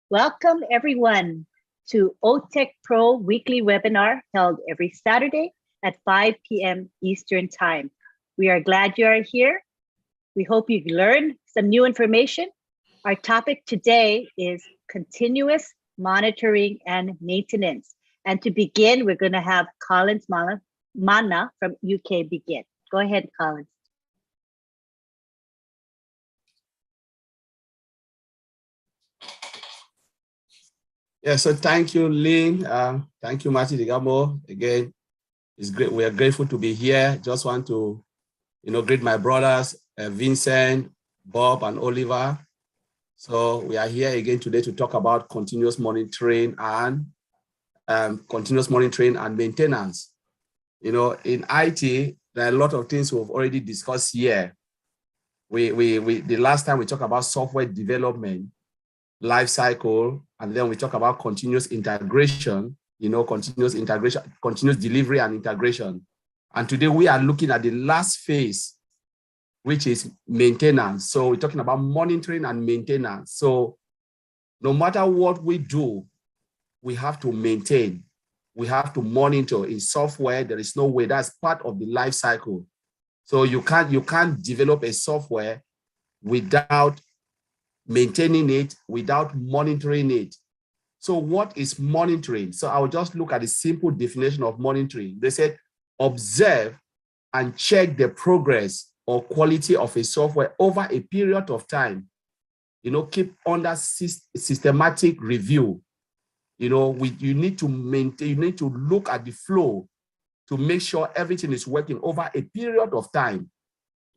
Welcome everyone to Otech Pro weekly webinar held every Saturday at 5 p.m. Eastern Time. We are glad you are here. We hope you've learned some new information. Our topic today is continuous monitoring and maintenance. And to begin, we're going to have Collins Mana from UK begin. Go ahead, Collins. Yeah, so thank you, Lynn. Thank you, Marty Digamo. Again, it's great. We are grateful to be here. Just want to, greet my brothers, Vincent, Bob, and Oliver. So we are here again today to talk about continuous monitoring and maintenance. In IT, there are a lot of things we've already discussed here. The last time we talked about software development, life cycle, and then we talk about continuous integration, continuous delivery and integration. And today we are looking at the last phase, which is maintenance. So we're talking about monitoring and maintenance. So no matter what we do, we have to maintain, we have to monitor. In software, there is no way, that's part of the life cycle. So you can't develop a software without maintaining it, without monitoring it. So what is monitoring? So I'll just look at the simple definition of monitoring. They said, observe and check the progress or quality of a software over a period of time. Keep under systematic review. You need to maintain, you need to look at the flow to make sure everything is working over a period of time.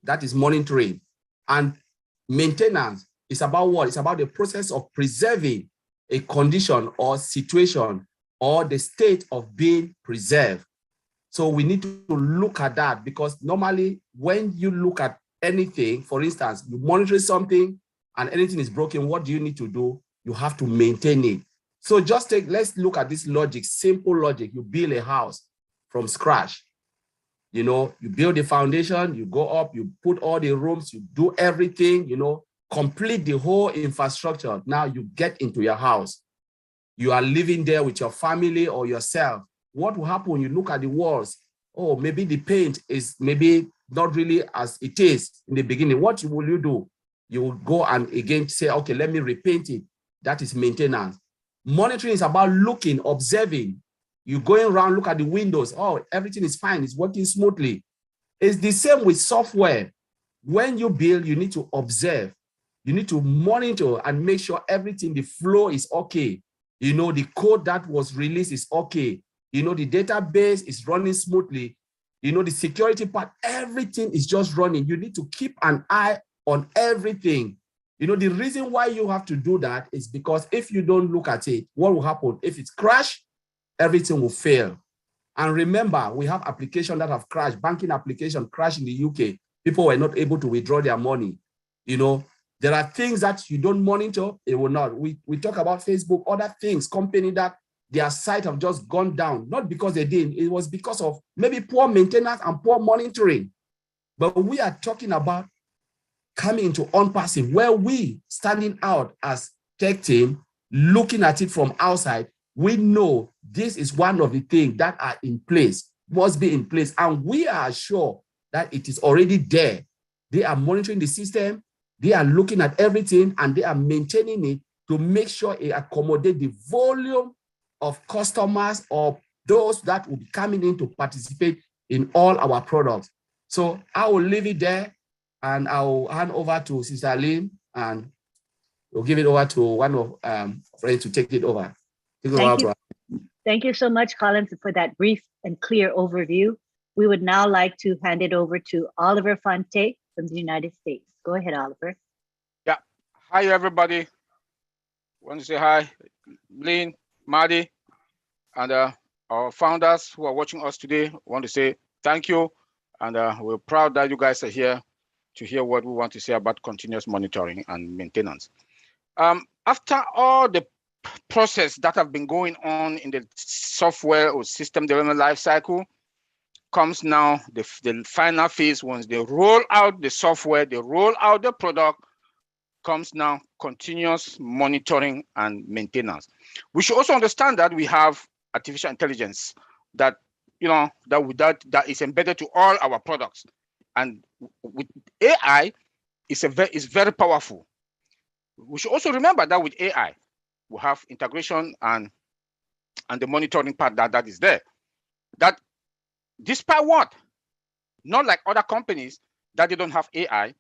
That is monitoring. And maintenance is about what? It's about the process of preserving a condition or situation or the state of being preserved. So we need to look at that, because normally when you look at anything, for instance, you monitor something and anything is broken, what do you need to do? You have to maintain it. So let's look at this logic, simple logic. You build a house from scratch. You build the foundation, you go up, you put all the rooms, you do everything, complete the whole infrastructure. Now you get into your house. You are living there with your family or yourself. What will happen when you look at the walls? Oh, maybe the paint is maybe not really as it is in the beginning. What will you do? You will go and again say, okay, let me repaint it. That is maintenance. Monitoring is about looking, observing. You going around, look at the windows. Oh, everything is fine. It's working smoothly. It's the same with software. When you build, you need to observe. You need to monitor and make sure everything, the flow is okay. The code that was released is okay. The database is running smoothly. The security part, everything is just running. You need to keep an eye on everything. The reason why you have to do that is because if you don't look at it, what will happen? If it's crashed, everything will fail. And remember, we have applications that have crashed. Banking application crashed in the UK. People were not able to withdraw their money. There are things that you don't monitor, it will not. We talk about Facebook, other things, company that their site have just gone down, not because they didn't, it was because of maybe poor maintenance and poor monitoring. But we are talking about coming into ONPASSIVE, where we standing out as tech team, looking at it from outside, we know this is one of the things that are in place, must be in place, and we are sure that it is already there. They are monitoring the system, they are looking at everything, and they are maintaining it to make sure it accommodates the volume of customers or those that will be coming in to participate in all our products. So I will leave it there, and I will hand over to Sister Lynn, and we'll give it over to one of friends to take it over. Thank you so much, Collins, for that brief and clear overview. We would now like to hand it over to Oliver Fonte from the United States. Go ahead, Oliver. Yeah. Hi, everybody. Want to say hi, Lynn, Maddie, and our founders who are watching us today. Want to say thank you. And we're proud that you guys are here to hear what we want to say about continuous monitoring and maintenance. After all the process that have been going on in the software or system development lifecycle, comes now the final phase. Once they roll out the software, they roll out the product, comes now continuous monitoring and maintenance. We should also understand that we have artificial intelligence that that is embedded to all our products, and with AI is very powerful. We should also remember that with AI we have integration and the monitoring part that is there. That despite what, not like other companies that they don't have AI,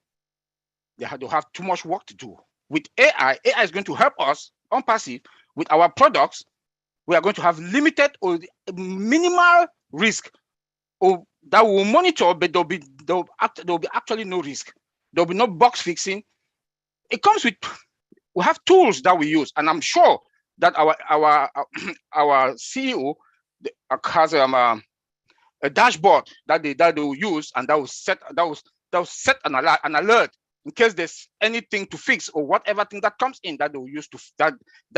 they have too much work to do. With AI is going to help us on passive with our products. We are going to have limited or minimal risk, or that will monitor, but there'll be actually no risk. There'll be no box fixing. It comes with, we have tools that we use, and I'm sure that our CEO has a dashboard that they will use, and that will set an alert in case there's anything to fix or whatever thing that comes in that they will use that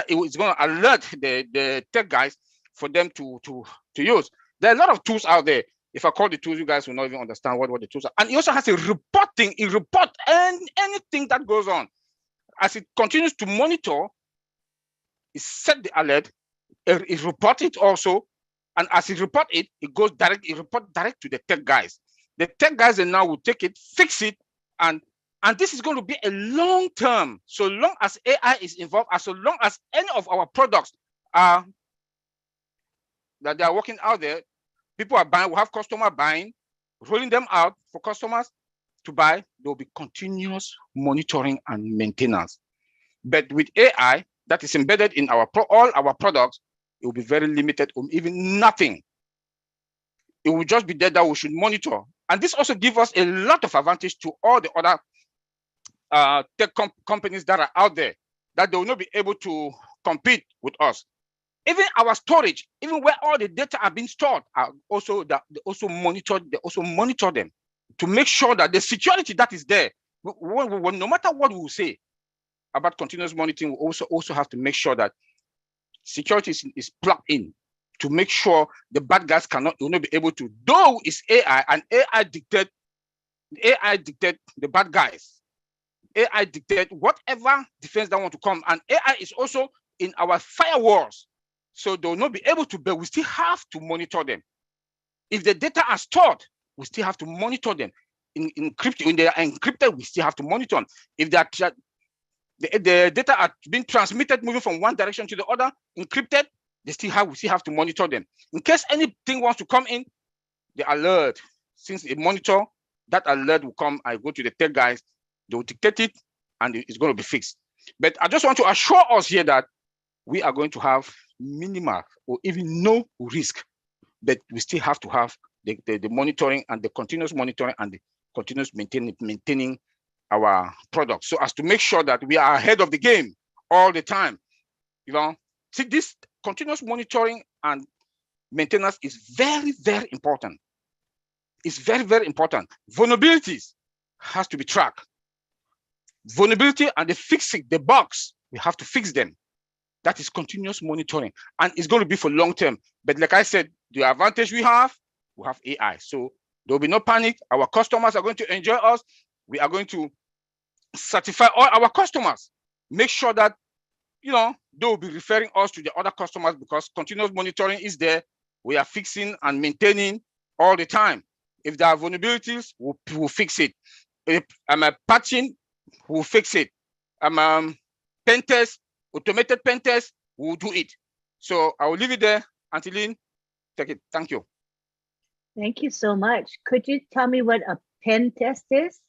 it is going to alert the tech guys for them to use. There are a lot of tools out there. If I call the tools, you guys will not even understand what the tools are. And it also has a reporting. It reports anything that goes on. As it continues to monitor, it set the alert, it reports it also, and as it reports it, it reports direct to the tech guys. The tech guys then now will take it, fix it, and this is going to be a long term. So long as AI is involved, as so long as any of our products are that they are working out there, people are buying, we have customer buying, rolling them out for customers to buy, there will be continuous monitoring and maintenance. But with AI that is embedded in all our products, it will be very limited or even nothing. It will just be there that we should monitor. And this also gives us a lot of advantage to all the other tech companies that are out there, that they will not be able to compete with us. Even our storage, even where all the data are being stored, are also that they also monitor them to make sure that the security that is there, no matter what we will say about continuous monitoring, we also have to make sure that security is plugged in to make sure the bad guys will not be able to, though it's AI, and AI dictate the bad guys. AI dictate whatever defense they want to come, and AI is also in our firewalls. So they will not be able to, but we still have to monitor them. If the data are stored, we still have to monitor them. When they are encrypted, we still have to monitor them. If the data are being transmitted, moving from one direction to the other, encrypted, we still have to monitor them. In case anything wants to come in, the alert, since they monitor, that alert will come. I go to the tech guys, they will dictate it, and it's going to be fixed. But I just want to assure us here that we are going to have minimal or even no risk, but we still have to have the monitoring and the continuous monitoring and the continuous maintaining our products, so as to make sure that we are ahead of the game all the time. See, this continuous monitoring and maintenance is very, very important. It's very, very important. Vulnerabilities has to be tracked. Vulnerability and the bugs, we have to fix them. That is continuous monitoring, and it's going to be for long term. But like I said, the advantage we have AI. So there will be no panic. Our customers are going to enjoy us. We are going to certify all our customers. Make sure that they will be referring us to the other customers, because continuous monitoring is there. We are fixing and maintaining all the time. If there are vulnerabilities, we'll fix it. If I'm patching, we'll fix it. Pen test, automated pen test, we'll do it. So I will leave it there. Angeline, take it. Thank you. Thank you so much. Could you tell me what a pen test is?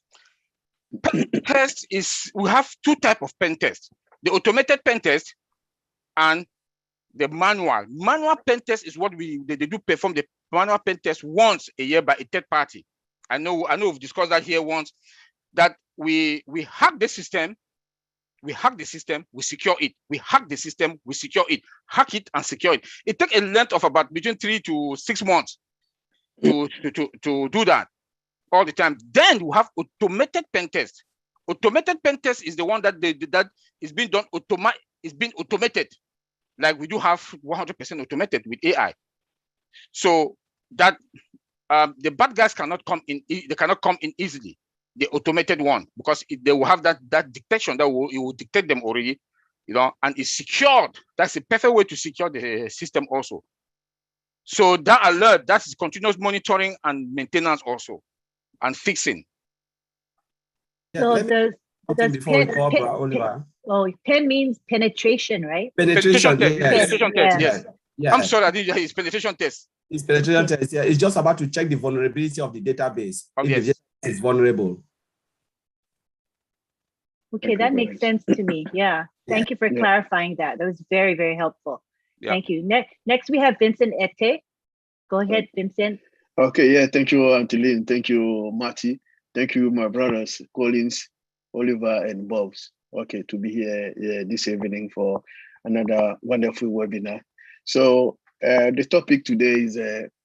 Pen test is, we have two types of pen test: the automated pen test and the manual. Manual pen test is what they do perform the manual pen test once a year by a third party. I know we've discussed that here once, that we hack the system, we secure it. We hack the system, we secure it, hack it and secure it. It takes a length of about between 3 to 6 months to do that all the time. Then we have automated pen test. Automated pen test is the one that is being done automated. Like we do have 100% automated with AI. So that the bad guys cannot come in. They cannot come in easily. the automated one, because they will have that detection that it will detect them already, and it's secured. That's the perfect way to secure the system also. So that alert, that is continuous monitoring and maintenance also, and fixing. Yeah, So does before we go, Oliver. PEN means penetration, right? Penetration test. Yes. Penetration test. Yes. Yeah. I'm sorry, I didn't hear. It's penetration test. It's penetration test. Yeah, it's just about to check the vulnerability of the database. If the database is vulnerable. Okay, that makes sense to me. Yeah. Thank you for clarifying that. That was very, very helpful. Yeah. Thank you. Next, we have Vincent Otech. Go ahead, Vincent. Okay, yeah, thank you, Auntie Lynn. Thank you, Marty. Thank you, my brothers, Collins, Oliver, and Bobs. Okay, to be here this evening for another wonderful webinar. So the topic today is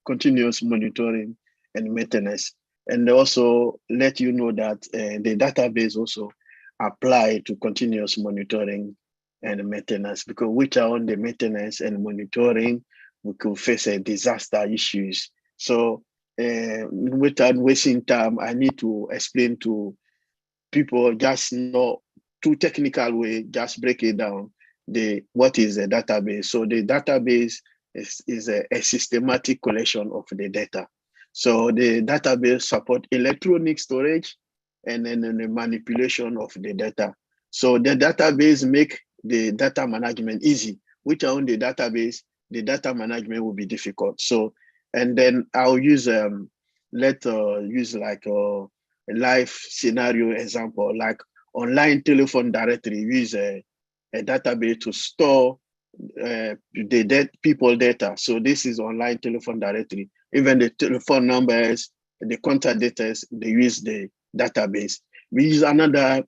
continuous monitoring and maintenance. And also let you know that the database also apply to continuous monitoring and maintenance, because without the maintenance and monitoring, we could face a disaster issues. So without wasting time, I need to explain to people, just not too technical way, just break it down, what is a database. So the database is a systematic collection of the data. So the database support electronic storage and then the manipulation of the data. So the database make the data management easy. Without the database, the data management will be difficult. So, and then I'll use use like a live scenario example, like online telephone directory. Use a database to store the people data. So this is online telephone directory. Even the telephone numbers, the contact data, they use the database. We use another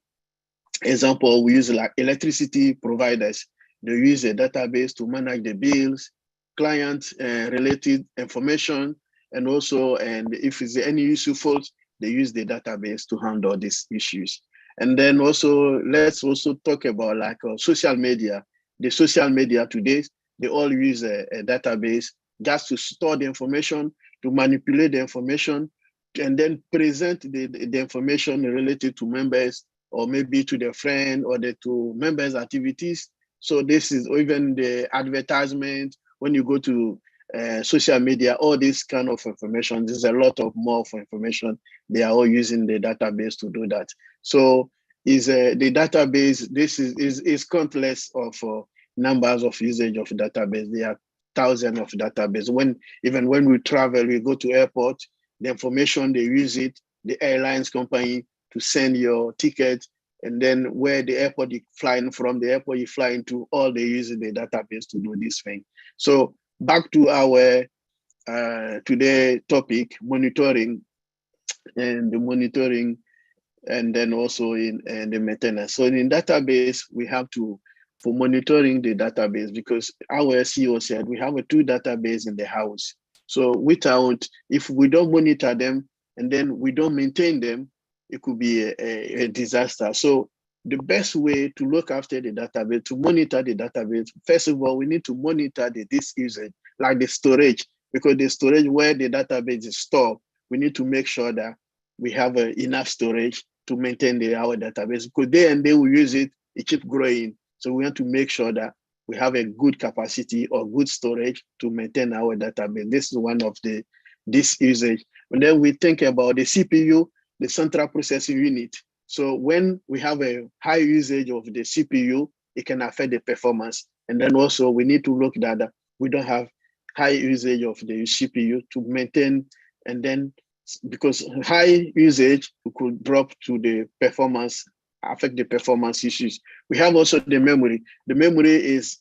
example. We use like electricity providers. They use a database to manage the bills, client related information, and also, and if it's any issue fault, they use the database to handle these issues. And then also, let's also talk about like social media. The social media today, they all use a database just to store the information, to manipulate the information, and then present the information related to members, or maybe to their friend, or to members' activities. So this is even the advertisement. When you go to social media, all this kind of information, there's a lot of more for information. They are all using the database to do that. So is the database, this is countless of numbers of usage of database. There are thousands of database. Even when we travel, we go to airport, the information they use it, the airlines company to send your ticket, and then where the airport you're flying from, the airport you're flying to, all they use the database to do this thing. So back to our today topic, monitoring, and the monitoring, and then also in the maintenance. So in database, we have to, for monitoring the database, because our CEO said we have 2 database in the house. So if we don't monitor them and then we don't maintain them, it could be a disaster. So the best way to look after the database, to monitor the database, first of all, we need to monitor the disk usage, like the storage, because the storage where the database is stored, we need to make sure that we have enough storage to maintain our database, because they will use it keep growing. So we want to make sure that we have a good capacity or good storage to maintain our database. This is one of the disk usage. And then we think about the CPU, the central processing unit. So when we have a high usage of the CPU, it can affect the performance. And then also we need to look that we don't have high usage of the CPU to maintain, and then because high usage could drop to the performance, affect the performance issues. We have also the memory. The memory is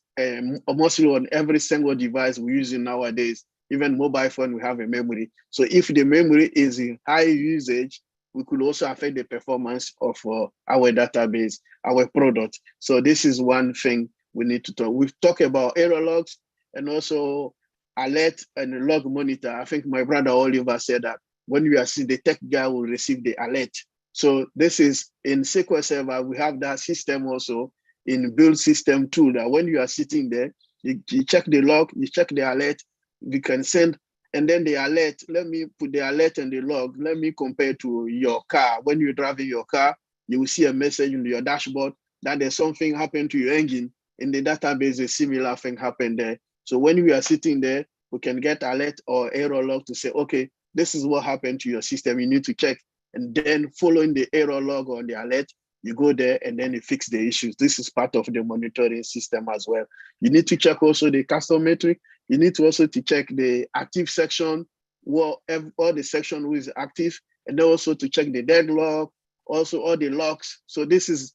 mostly on every single device we're using nowadays. Even mobile phone, we have a memory. So if the memory is in high usage, we could also affect the performance of our database, our product. So this is one thing we need to talk. We've talked about error logs and also alert and log monitor. I think my brother Oliver said that when you are seeing, the tech guy will receive the alert. So this is in SQL Server, we have that system also in build system tool, that when you are sitting there, you check the log, you check the alert, you can send and then the alert, let me put the alert and the log, let me compare to your car. When you're driving your car, you will see a message in your dashboard that there's something happened to your engine. In the database, a similar thing happened there. So when we are sitting there, we can get alert or error log to say, okay, this is what happened to your system. You need to check. And then following the error log or the alert, you go there and then you fix the issues. This is part of the monitoring system as well. You need to check also the custom metric. You need to also to check the active section, all the section who is active, and then also to check the deadlock, also all the logs. So this is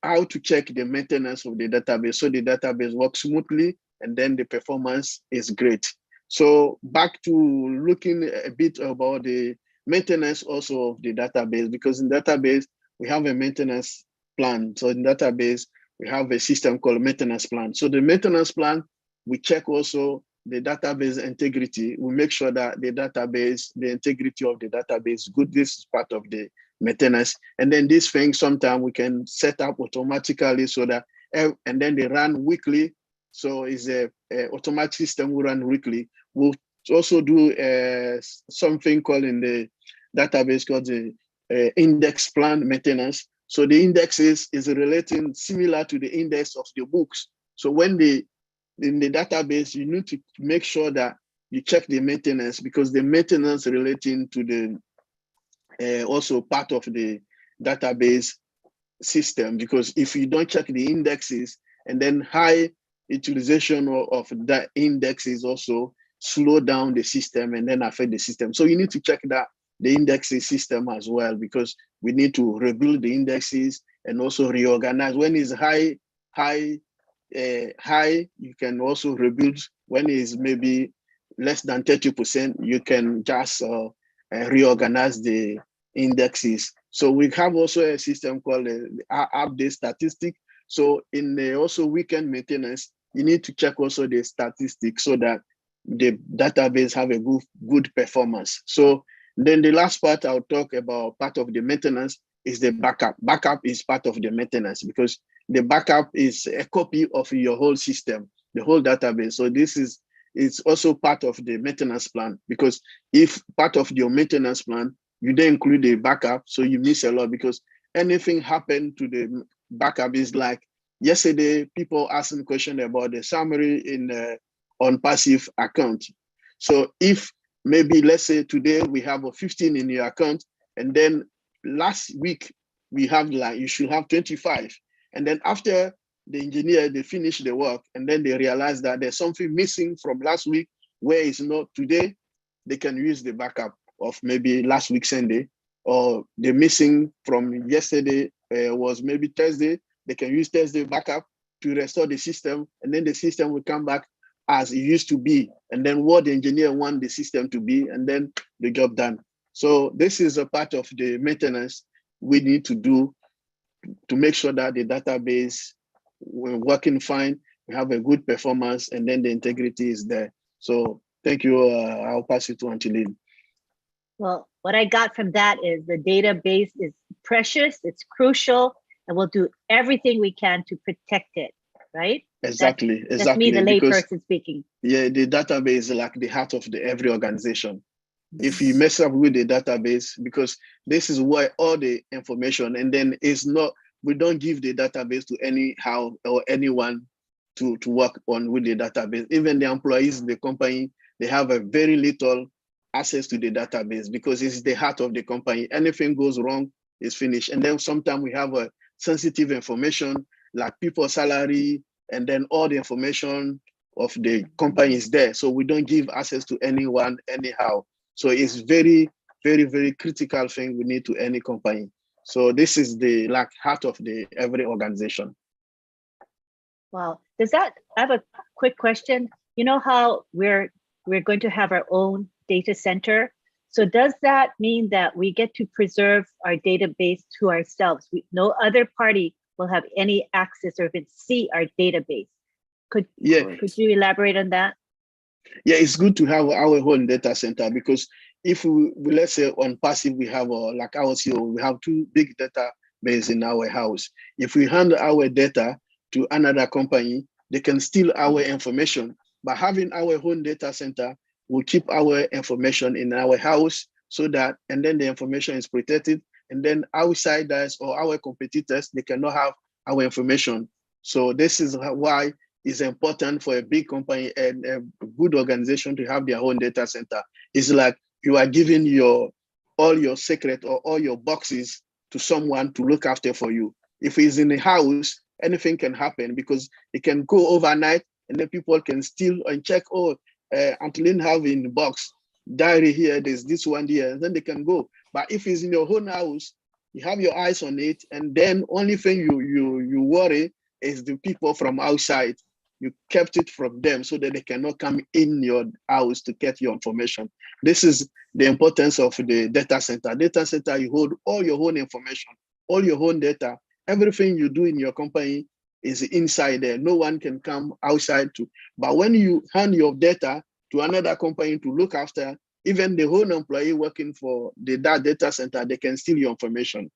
how to check the maintenance of the database. So the database works smoothly and then the performance is great. So back to looking a bit about the maintenance also of the database, because in database, we have a maintenance plan. So in database, we have a system called maintenance plan. So the maintenance plan, we check also the database integrity. We make sure that the database, the integrity of the database is good. This is part of the maintenance. And then this thing, sometimes we can set up automatically so that, and then they run weekly. So it's a automatic system will run weekly. We'll also do something called in the database called the index plan maintenance. So the index is relating similar to the index of the books. So when in the database, you need to make sure that you check the maintenance, because the maintenance relating to the also part of the database system. Because if you don't check the indexes, and then high utilization of that indexes also slow down the system and then affect the system. So you need to check that the indexes system as well, because we need to rebuild the indexes and also reorganize. When it's high, you can also rebuild. When it's maybe less than 30%, you can just reorganize the indexes. So we have also a system called update statistic. So in the also weekend maintenance, you need to check also the statistics so that the database have a good performance. So then the last part I'll talk about, part of the maintenance, is the backup. Backup is part of the maintenance, because the backup is a copy of your whole system, the whole database. So it's also part of the maintenance plan, because if part of your maintenance plan, you don't include the backup, so you miss a lot, because anything happened to the backup is like yesterday, people asking a question about the summary in the ONPASSIVE account. So if maybe let's say today we have a 15 in your account, and then last week we have like, you should have 25. And then after the engineer, they finish the work, and then they realize that there's something missing from last week where it's not today, they can use the backup of maybe last week Sunday, or the missing from yesterday was maybe Thursday, they can use Thursday backup to restore the system, and then the system will come back as it used to be, and then what the engineer want the system to be, and then the job done. So this is a part of the maintenance we need to do to make sure that the database we're working fine, we have a good performance, and then the integrity is there. So thank you. I'll pass it to Angeline. Well, what I got from that is the database is precious, it's crucial, and we'll do everything we can to protect it, right? Exactly. That's me, the layperson speaking. Yeah, the database is like the heart of every organization. If you mess up with the database, because this is where all the information, and then it's not, we don't give the database to anyhow or anyone to work on with the database. Even the employees in the company, they have a very little access to the database, because it's the heart of the company. Anything goes wrong, it's finished. And then sometimes we have a sensitive information like people's salary, and then all the information of the company is there. So we don't give access to anyone anyhow. So it's very, very, very critical thing we need to any company. So this is the like heart of every organization. Wow. Does that, I have a quick question. You know how we're going to have our own data center. So does that mean that we get to preserve our database to ourselves? No other party will have any access or even see our database. Could you elaborate on that? Yeah, it's good to have our own data center, because if we let's say on passive, we have like our CEO, we have 2 big database in our house. If we hand our data to another company, they can steal our information. By having our own data center, we'll keep our information in our house so that, and then the information is protected. And then outsiders or our competitors, they cannot have our information. So this is why it's important for a big company and a good organization to have their own data center. It's like you are giving all your secret or all your boxes to someone to look after for you. If it's in a house, anything can happen because it can go overnight and then people can steal and check, oh, Antolin have in the box, diary here, there's this one here, and then they can go. But if it's in your own house, you have your eyes on it, and then only thing you worry is the people from outside. You kept it from them so that they cannot come in your house to get your information. This is the importance of the data center. Data center, you hold all your own information, all your own data. Everything you do in your company is inside there. No one can come outside to. But when you hand your data to another company to look after, even the whole employee working for that data center, they can steal your information.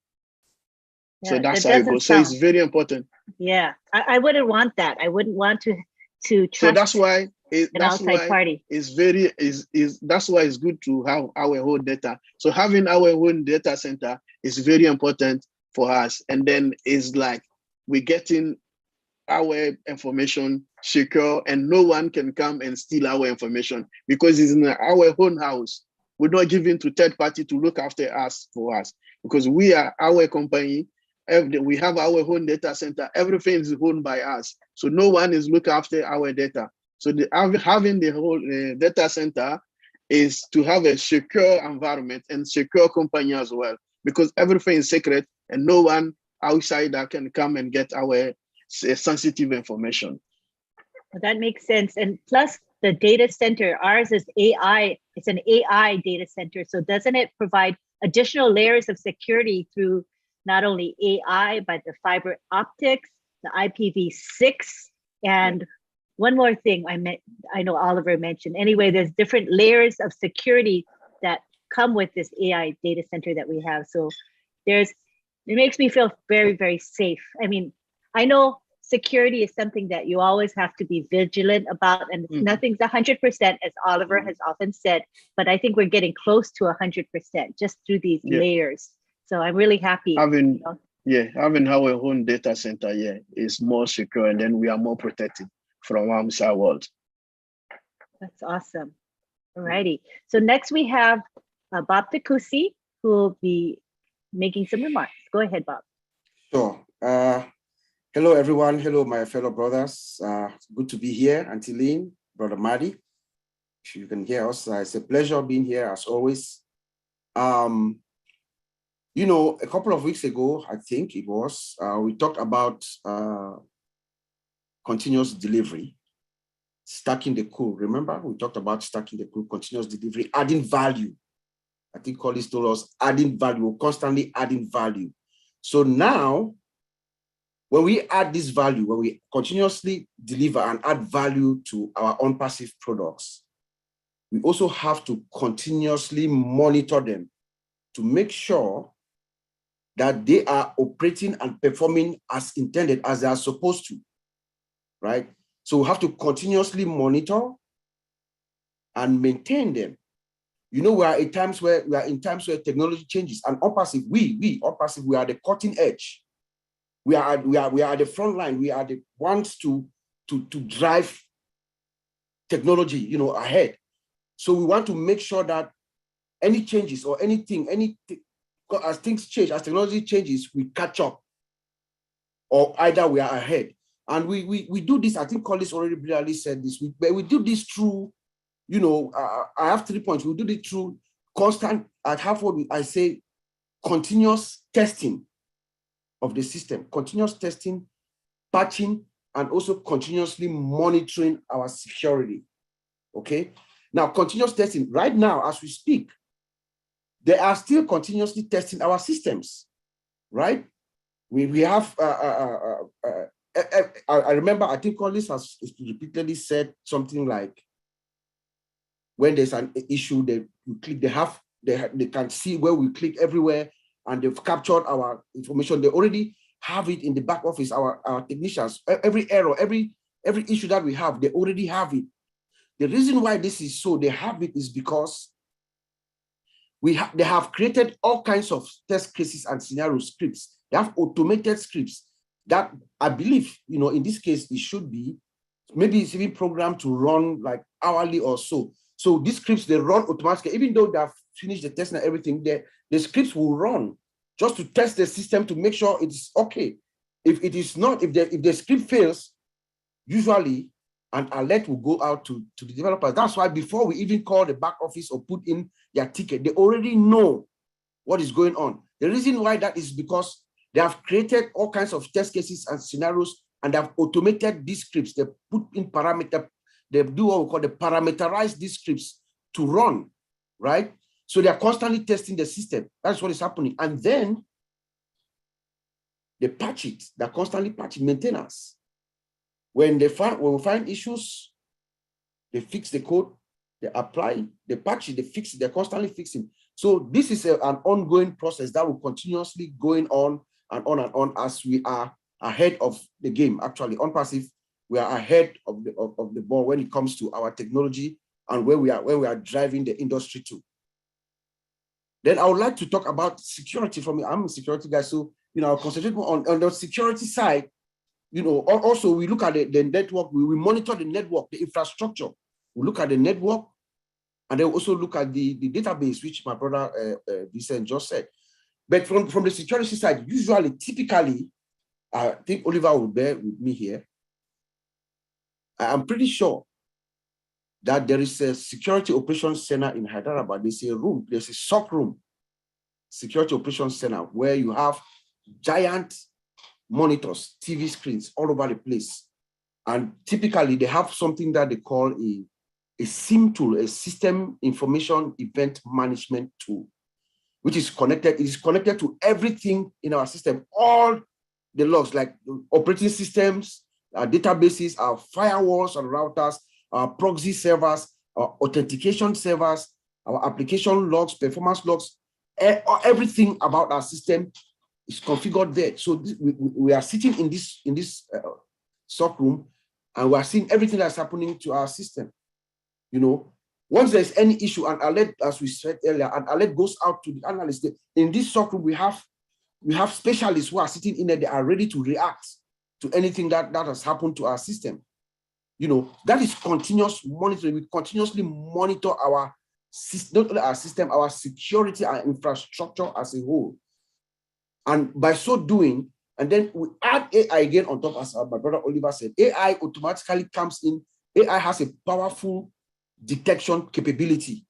Yeah, so that's how it goes. So it's very important. Yeah, I wouldn't want that. I wouldn't want to trust. So that's why that's why it's good to have our own data. So having our own data center is very important for us. And then it's like we're getting our information secure and no one can come and steal our information because it's in our own house. We're not giving to third party to look after us for us because we are our company. We have our own data center. Everything is owned by us. So no one is looking after our data. So having the whole data center is to have a secure environment and secure company as well, because everything is secret and no one outsider can come and get our sensitive information. That makes sense. And plus the data center, ours is AI. It's an AI data center. So doesn't it provide additional layers of security through not only AI, but the fiber optics, the IPv6, and one more thing I know Oliver mentioned. Anyway, there's different layers of security that come with this AI data center that we have. So it makes me feel very, very safe. I mean, I know security is something that you always have to be vigilant about, and nothing's 100%, as Oliver has often said, but I think we're getting close to 100% just through these layers. So I'm really happy. Having our own data center is more secure, and then we are more protected from outside world. That's awesome. All righty. So next we have Bob Takusi, who will be making some remarks. Go ahead, Bob. Sure. Hello, everyone. Hello, my fellow brothers. Good to be here. Antolin, Brother Madi, if you can hear us, it's a pleasure being here as always. You know, a couple of weeks ago, I think it was, we talked about continuous delivery, stacking the cool. Remember, we talked about stacking the cool, continuous delivery, adding value. I think Collins told us adding value, we're constantly adding value. So now, when we add this value, when we continuously deliver and add value to our ONPASSIVE products, we also have to continuously monitor them to make sure that they are operating and performing as intended, as they are supposed to, right? So we have to continuously monitor and maintain them. You know, we are in times where technology changes, and ONPASSIVE, ONPASSIVE, we are the cutting edge. We are at the front line. We are the ones to drive technology, you know, ahead. So we want to make sure that any changes or anything, as things change, as technology changes, we catch up, or either we are ahead. And we do this. I think Collins already brilliantly said this. We do this through, you know, I have 3 points. We do it through constant. I have what I say, continuous testing of the system, continuous testing, patching, and also continuously monitoring our security. Okay. Now, continuous testing. Right now, as we speak, they are still continuously testing our systems, right? We have, I remember, I think Collins has repeatedly said something like, when there's an issue, they can see where we click everywhere, and they've captured our information. They already have it in the back office, our technicians, every error, every issue that we have, they already have it. The reason why this is so, they have it is because they have created all kinds of test cases and scenario scripts. They have automated scripts that I believe, in this case, it should be, maybe it's even programmed to run like hourly or so. So these scripts, they run automatically, even though they have finished the test and everything, the scripts will run just to test the system to make sure it's okay. If it is not, if the script fails, usually an alert will go out to the developers. That's why before we even call the back office or put in their ticket, they already know what is going on. The reason why that is because they have created all kinds of test cases and scenarios, and they have automated these scripts. They put in parameter, they do what we call the parameterize these scripts to run, right? So they are constantly testing the system. That's what is happening. And then they patch it. They're constantly patching maintenance. When we find issues, they fix the code, they apply, they patch it, they fix it, they're constantly fixing. So this is an ongoing process that will continuously going on and on and on as we are ahead of the game. Actually, ONPASSIVE, we are ahead of the ball when it comes to our technology and where we are driving the industry to. Then I would like to talk about security from me. I'm a security guy, so I'll concentrate on the security side. Also we look at the network, we monitor the network, the infrastructure. We look at the network, and then also look at the database, which my brother Vincent just said. But from the security side, usually, typically, I think Oliver will bear with me here. I'm pretty sure that there is a security operations center in Hyderabad. There's a SOC room, security operations center, where you have giant monitors, TV screens all over the place. And typically they have something that they call a SIM tool, a system information event management tool, which is connected. It is connected to everything in our system, all the logs, like operating systems, our databases, our firewalls and routers, our proxy servers, our authentication servers, our application logs, performance logs, everything about our system is configured there. So we are sitting in this SOC room, and we are seeing everything that's happening to our system. Once there's any issue, an alert, as we said earlier, an alert goes out to the analyst. In this SOC room, we have specialists who are sitting in there. They are ready to react to anything that has happened to our system. That is continuous monitoring. We continuously monitor our system, not only our system, our security and infrastructure as a whole. And by so doing, and then we add AI again on top, as my brother Oliver said, AI automatically comes in. AI has a powerful detection capability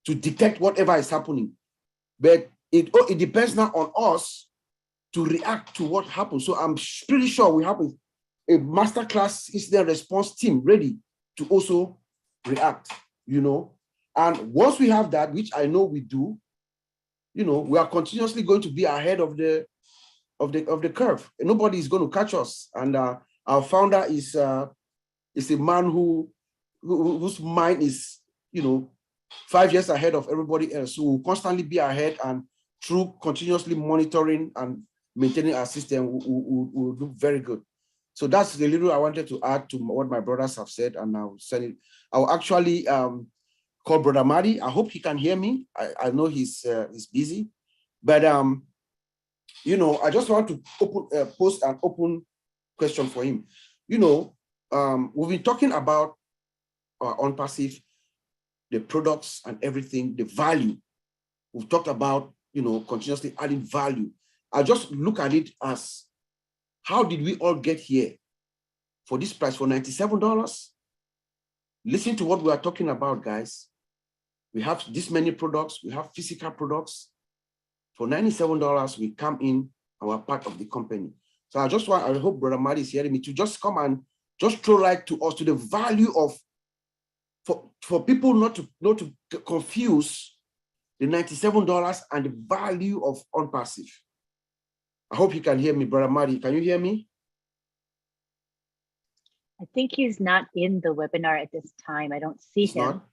to detect whatever is happening. But it depends now on us to react to what happens. So I'm pretty sure we have a masterclass incident response team ready to also react, And once we have that, which I know we do, we are continuously going to be ahead of the curve. And nobody is going to catch us. And our founder is a man whose mind is 5 years ahead of everybody else. So we'll constantly be ahead, and through continuously monitoring and maintaining our system, we'll do very good. So that's the little I wanted to add to what my brothers have said, and I'll send it. I'll actually call Brother Madi. I hope he can hear me. I know he's busy, but I just want to post an open question for him. We've been talking about ONPASSIVE, the products and everything, the value. We've talked about continuously adding value. I just look at it as, how did we all get here for this price, for $97? Listen to what we are talking about, guys. We have this many products. We have physical products. For $97, we come in and we're part of the company. So I hope Brother Madi is hearing me, to just come and just throw light to us, to the value of, for people not to confuse the $97 and the value of ONPASSIVE. I hope you can hear me, Brother Madi. Can you hear me? I think he's not in the webinar at this time. I don't see him. Not?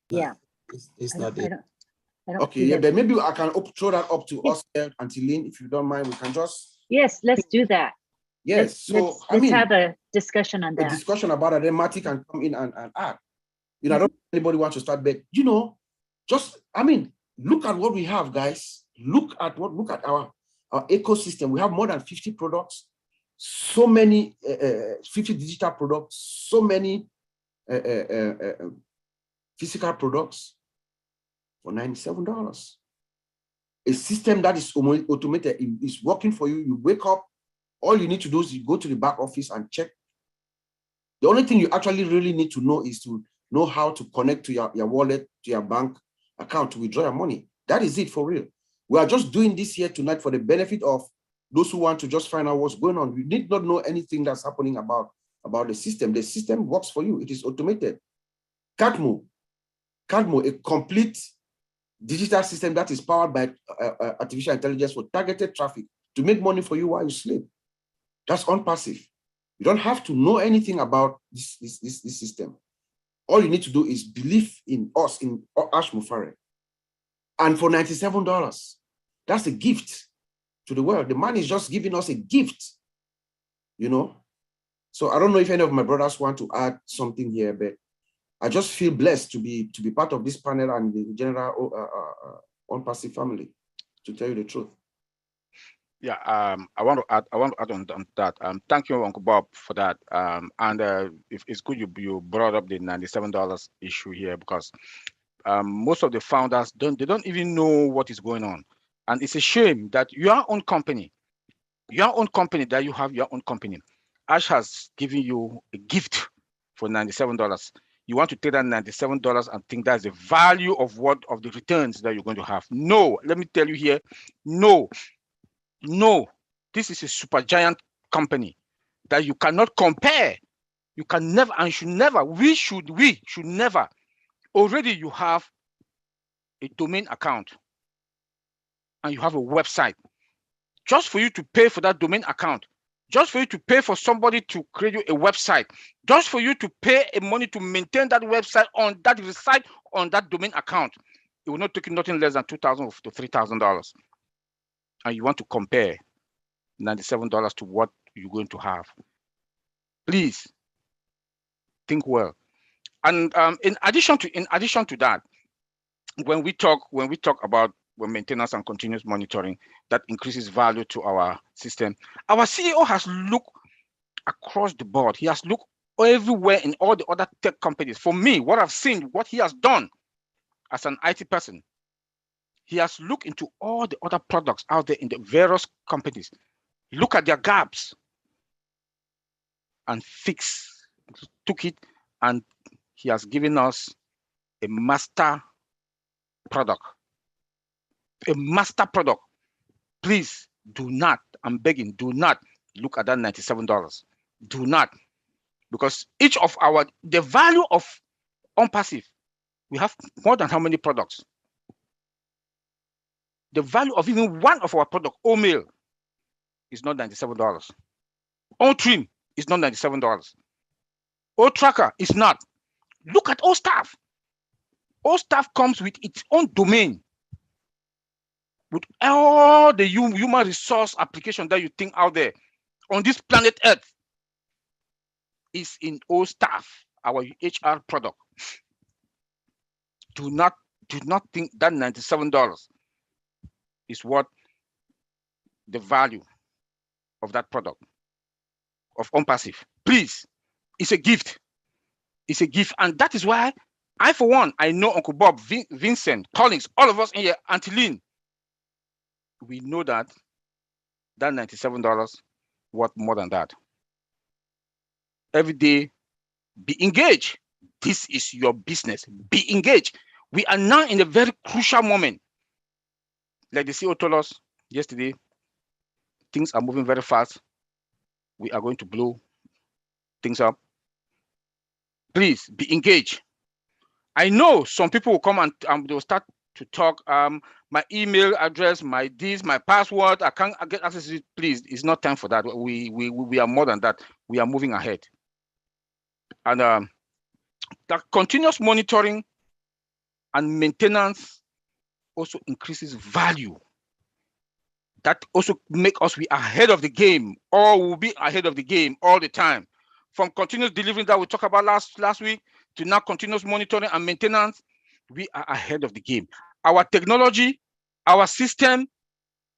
Yeah. It's not it. I don't Okay, yeah, but maybe I can throw that up to us there, Antiline, if you don't mind. We can just. Yes, let's do that. Yes, let's have a discussion on that. A discussion about it, then Marty can come in and add. You know, I don't think anybody wants to start bet. Just, I mean, look at what we have, guys. Look at our ecosystem. We have more than 50 products, so many 50 digital products, so many physical products for $97. A system that is automated is working for you. You wake up, all you need to do is you go to the back office and check. The only thing you actually really need to know is to know how to connect to your wallet, to your bank account to withdraw your money. That is it for real. We are just doing this here tonight for the benefit of those who want to just find out what's going on. You need not know anything that's happening about the system. The system works for you. It is automated. Catmo, a complete digital system that is powered by artificial intelligence for targeted traffic to make money for you while you sleep. That's ONPASSIVE. You don't have to know anything about this system. All you need to do is believe in us, in Ash Mufare. And for $97, that's a gift to the world. The man is just giving us a gift, So I don't know if any of my brothers want to add something here, but I just feel blessed to be part of this panel and the general ONPASSIVE family, to tell you the truth. Yeah, I want to add on that. Thank you, Uncle Bob, for that. If it's good you brought up the $97 issue here, because most of the founders don't even know what is going on, and it's a shame that your own company, that you have your own company, Ash has given you a gift for $97. You want to take that $97 and think that's the value of the returns that you're going to have. No, let me tell you here, no, this is a super giant company that you cannot compare. You can never and should never. We should never. Already you have a domain account and you have a website. Just for you to pay for that domain account, just for you to pay for somebody to create you a website, just for you to pay a money to maintain that website on that site on that domain account, it will not take you nothing less than $2,000 to $3,000. And you want to compare $97 to what you're going to have. Please think well. And in addition to that, when we talk about maintenance and continuous monitoring that increases value to our system, our CEO has looked across the board. He has looked everywhere in all the other tech companies. For me, what I've seen, what he has done as an IT person, he has looked into all the other products out there in the various companies, look at their gaps and took it, and he has given us a master product. A master product. Please do not, I'm begging, do not look at that $97. Do not, because the value of ONPASSIVE, we have more than how many products? The value of even one of our products, OMail, is not $97. ONTrim is not $97. OTracker is not. Look at OStaff. OStaff comes with its own domain, with all the human resource application that you think out there on this planet Earth is in OStaff, our HR product. Do not think that $97 is what the value of that product of ONPASSIVE. Please, it's a gift. It's a gift, and that is why I, for one, I know Uncle Bob, Vincent, Collins, all of us in here, Auntie Lynn, we know that $97 worth more than that. Every day, be engaged. This is your business. Be engaged. We are now in a very crucial moment. Like the CEO told us yesterday, things are moving very fast. We are going to blow things up. Please be engaged. I know some people will come and they'll start to talk. My email address, my password, I can't get access to it. Please, it's not time for that. We are more than that. We are moving ahead. And that continuous monitoring and maintenance also increases value. That also make us be ahead of the game, or we'll be ahead of the game all the time. From continuous delivery that we talked about last week, to now continuous monitoring and maintenance, we are ahead of the game. Our technology, our system,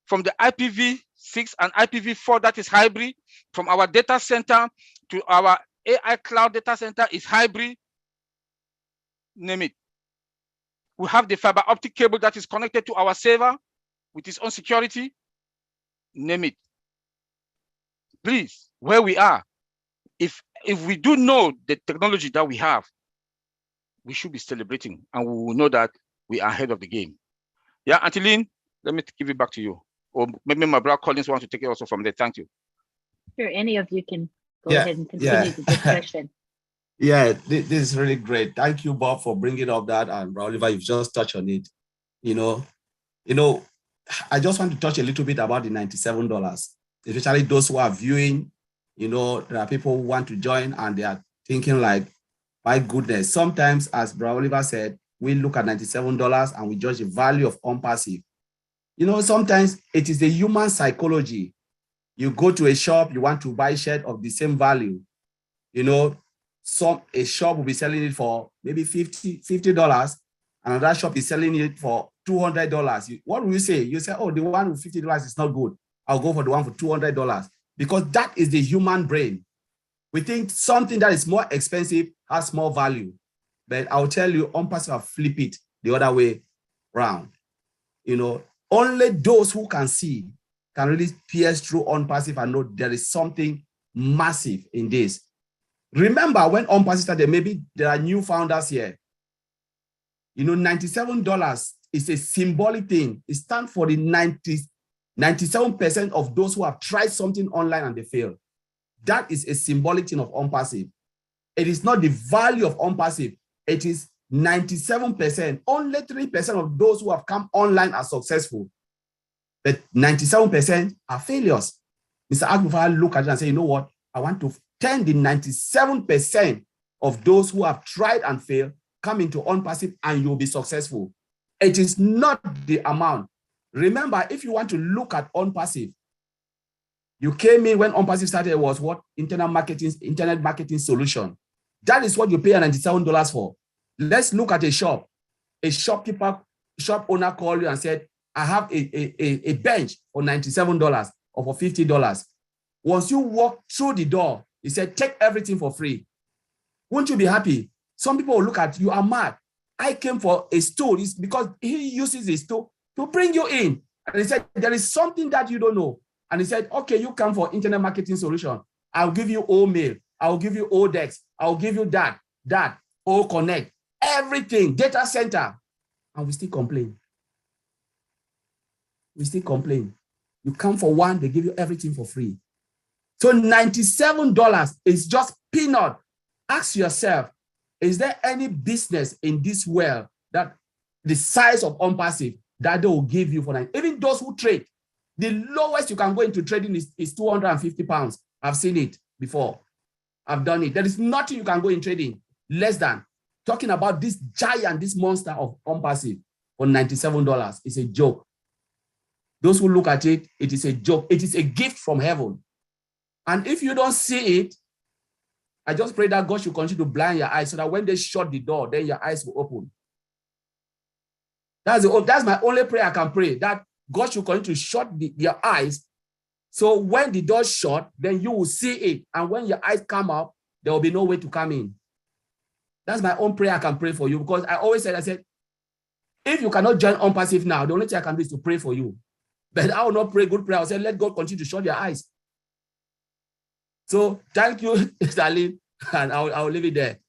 from the IPv6 and IPv4 that is hybrid, from our data center to our AI cloud data center is hybrid, name it. We have the fiber optic cable that is connected to our server with its own security, name it. Please, where we are, if we do know the technology that we have, we should be celebrating, and we will know that we are ahead of the game. Yeah, Auntie Lynn, let me give it back to you. Or maybe my brother Collins wants to take it also from there. Thank you. Sure, any of you can go ahead and continue the discussion. Yeah, this is really great. Thank you, Bob, for bringing up that, and Oliver, you've just touched on it. You know, I just want to touch a little bit about the $97, especially those who are viewing. There are people who want to join and they are thinking like, my goodness, sometimes, as Brother Oliver said, we look at $97 and we judge the value of ONPASSIVE. Sometimes it is the human psychology. You go to a shop, you want to buy a shirt of the same value. A shop will be selling it for maybe $50. Another shop is selling it for $200. What will you say? You say, oh, the one with $50 is not good. I'll go for the one for $200, because that is the human brain. We think something that is more expensive has more value. But I'll tell you, ONPASSIVE will flip it the other way around. Only those who can see can really pierce through ONPASSIVE and know there is something massive in this. Remember when ONPASSIVE started, maybe there are new founders here. $97 is a symbolic thing. It stands for the 97% of those who have tried something online and they fail. That is a symbolic thing of ONPASSIVE. It is not the value of ONPASSIVE. It is 97%. Only 3% of those who have come online are successful. But 97% are failures. Mr. Agbufara look at it and say, you know what? I want to turn the 97% of those who have tried and failed, come into ONPASSIVE and you'll be successful. It is not the amount. Remember, if you want to look at ONPASSIVE, you came in when ONPASSIVE started, was what? Internet marketing solution. That is what you pay $97 for. Let's look at a shop. A shop owner called you and said, I have a bench for $97 or for $50. Once you walk through the door, he said, take everything for free. Won't you be happy? Some people will look at you, are mad. I came for a stool. It's because he uses a stool to bring you in. And he said, there is something that you don't know. And he said, okay, you come for internet marketing solution. I'll give you OMail. I'll give you Otech. I'll give you that, Connect, everything, data center. And we still complain. You come for one, they give you everything for free. So $97 is just peanut. Ask yourself, is there any business in this world that the size of ONPASSIVE that they will give you for that? Even those who trade, the lowest you can go into trading is 250 pounds. I've seen it before. I've done it. There is nothing you can go in trading less than. Talking about this giant, this monster of ONPASSIVE for $97. It's a joke. Those who look at it, it is a joke. It is a gift from heaven. And if you don't see it, I just pray that God should continue to blind your eyes so that when they shut the door, then your eyes will open. That's my only prayer I can pray, that God should continue to shut your eyes. So when the door shut, then you will see it. And when your eyes come up, there will be no way to come in. That's my own prayer I can pray for you, because I always said, if you cannot join ONPASSIVE now, the only thing I can do is to pray for you. But I will not pray good prayer. I'll say, let God continue to shut your eyes. So thank you, Stalin, and I'll leave it there.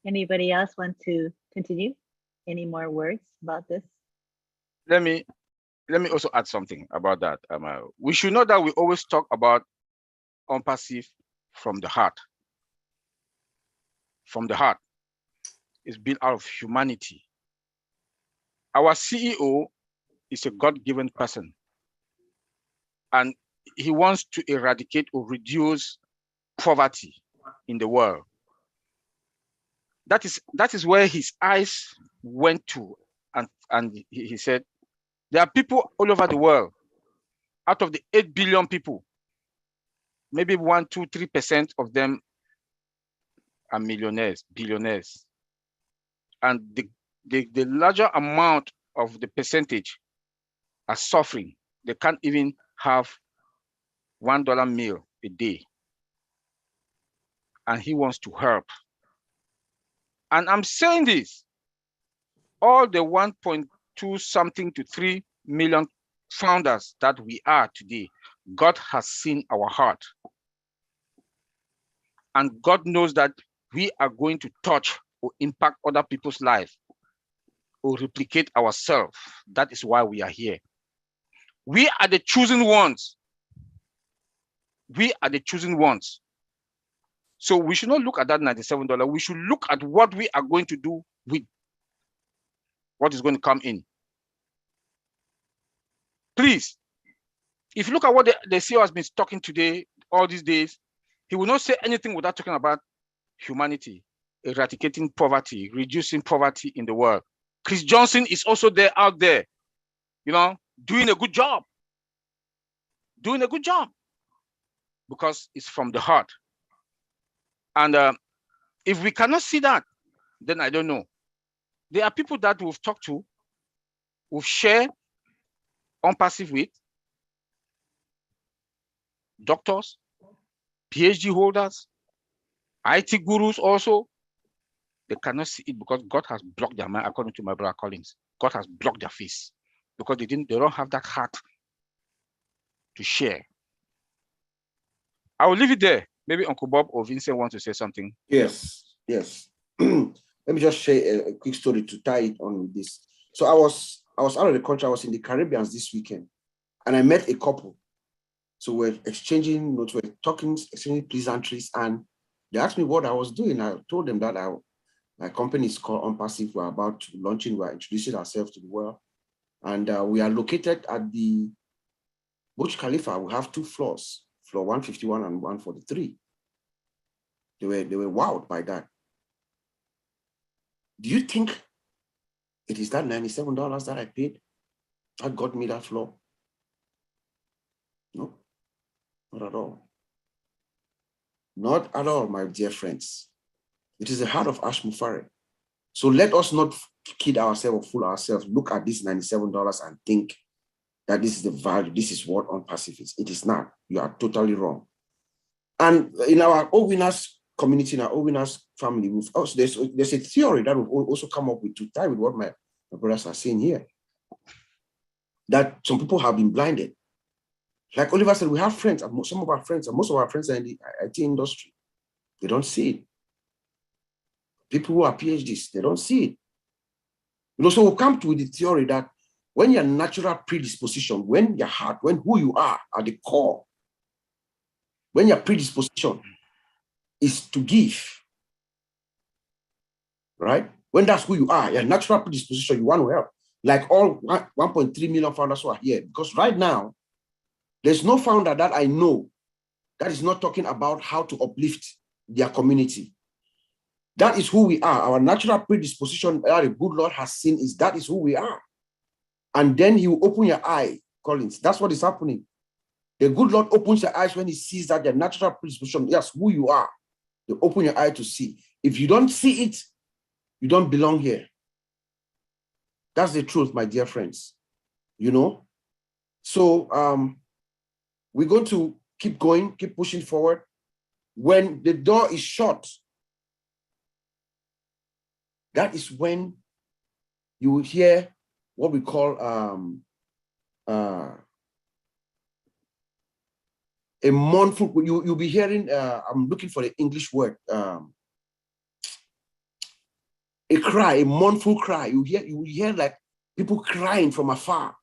Anybody else want to continue? Any more words about this? Let me also add something about that. We should know that we always talk about ONPASSIVE from the heart. From the heart. It's built out of humanity. Our CEO is a God-given person, and he wants to eradicate or reduce poverty in the world. That is where his eyes went to, and he said, there are people all over the world. Out of the 8 billion people, maybe 1%, 2%, 3% of them are millionaires, billionaires. And the larger amount of the percentage are suffering. They can't even have $1 meal a day. And he wants to help. And I'm saying this, all the 1.2 something to 3 million founders that we are today, God has seen our heart. And God knows that we are going to touch or impact other people's lives or replicate ourselves. That is why we are here. We are the chosen ones. We are the chosen ones. So we should not look at that $97. We should look at what we are going to do with what is going to come in. Please, if you look at what the CEO has been talking today, all these days, he will not say anything without talking about humanity, eradicating poverty, reducing poverty in the world. Chris Johnson is also there, out there, you know, doing a good job. Doing a good job. Because it's from the heart. And if we cannot see that, then I don't know. There are people that we've talked to, we've shared ONPASSIVE with, doctors, PhD holders, IT gurus also. They cannot see it because God has blocked their mind, according to my brother Collins. God has blocked their face because they don't have that heart to share. I will leave it there. Maybe Uncle Bob or Vincent want to say something. Yes, yes. Let me just share a quick story to tie it on with this. So I was out of the country. I was in the Caribbean this weekend, and I met a couple. So we're exchanging notes, we're talking, exchanging pleasantries, and they asked me what I was doing. I told them that my company is called ONPASSIVE. We're about to launching. We're introducing ourselves to the world, and we are located at the Burj Khalifa. We have 2 floors, floor 151 and 143. They were wowed by that. Do you think it is that $97 that I paid that got me that floor? No, not at all. Not at all, my dear friends. It is the heart of Ash Mufare. So let us not kid ourselves or fool ourselves. Look at this $97 and think that this is the value, this is what ONPASSIVE is. It is not. You are totally wrong. And in our O-Winners community, in our O-Winners family, there's a theory that we've also come up with to tie with what my brothers are saying here, that some people have been blinded. Like Oliver said, we have friends, some of our friends, and most of our friends are in the IT industry. They don't see it. People who are PhDs, they don't see it. You know, so we'll come to the theory that when your natural predisposition, when your heart, when who you are at the core, when your predisposition is to give, right? When that's who you are, your natural predisposition, you want to help. Like all 1.3 million founders who are here. Because right now, there's no founder that I know that is not talking about how to uplift their community. That is who we are. Our natural predisposition that the good Lord has seen is that is who we are. And then he will open your eye, Collins. That's what is happening. The good Lord opens your eyes when he sees that your natural predisposition, yes, who you are. They open your eye to see. If you don't see it, you don't belong here. That's the truth, my dear friends. You know? So we're going to keep going, keep pushing forward. When the door is shut, that is when you will hear what we call a mournful, you'll be hearing, I'm looking for the English word, a cry, a mournful cry. You hear like people crying from afar.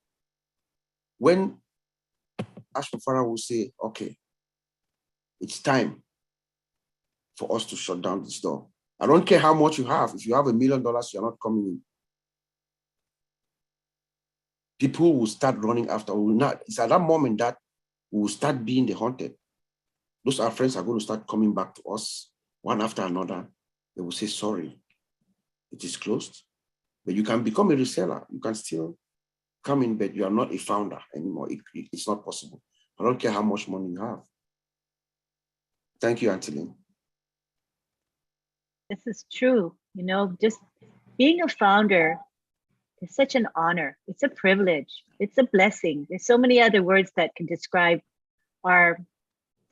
When Ashmafara will say, okay, it's time for us to shut down this door. I don't care how much you have. If you have $1 million, you're not coming in. People will start running after. It's at that moment that we will start being the haunted. Those our friends are going to start coming back to us one after another. They will say, sorry, it is closed. But you can become a reseller. You can still come in, but you are not a founder anymore. It's not possible. I don't care how much money you have. Thank you, Auntie Lynn. This is true. Just being a founder is such an honor. It's a privilege. It's a blessing. There's so many other words that can describe our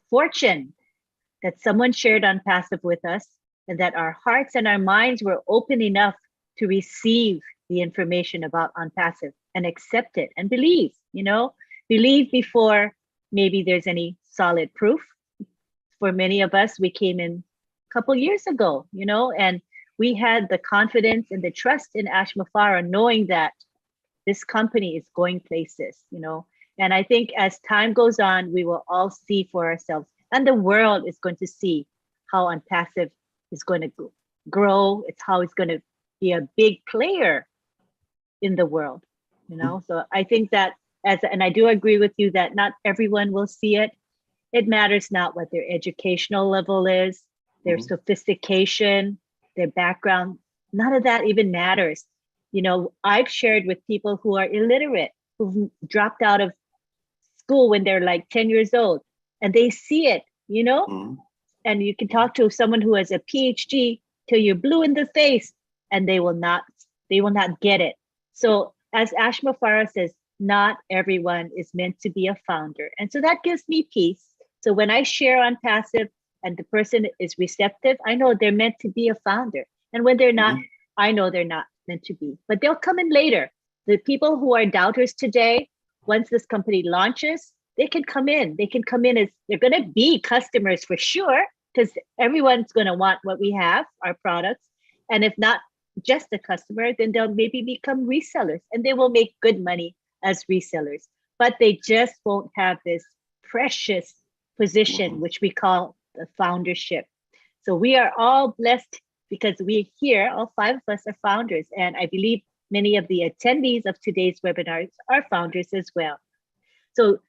fortune that someone shared ONPASSIVE with us, and that our hearts and our minds were open enough to receive the information about ONPASSIVE and accept it and believe, believe before maybe there's any solid proof. For many of us, we came in a couple years ago, and we had the confidence and the trust in Ash Mufara, knowing that this company is going places, and I think as time goes on, we will all see for ourselves, and the world is going to see how ONPASSIVE is going to grow. It's how it's going to be a big player in the world, So I think that and I do agree with you that not everyone will see it. It matters not what their educational level is, their sophistication, their background. None of that even matters. I've shared with people who are illiterate, who've dropped out of school when they're like 10 years old, and they see it, and you can talk to someone who has a PhD till you're blue in the face, and they will not get it. So as Ash Mufara says, not everyone is meant to be a founder. And so that gives me peace. So when I share ONPASSIVE and the person is receptive, I know they're meant to be a founder. And when they're not, I know they're not meant to be, but they'll come in later. The people who are doubters today, once this company launches, they can come in. They can come in as they're going to be customers for sure, because everyone's going to want what we have, our products. And if not just a customer, then they'll maybe become resellers, and they will make good money as resellers. But they just won't have this precious position, which we call the foundership. So we are all blessed because we here, all 5 of us are founders. And I believe many of the attendees of today's webinars are founders as well. So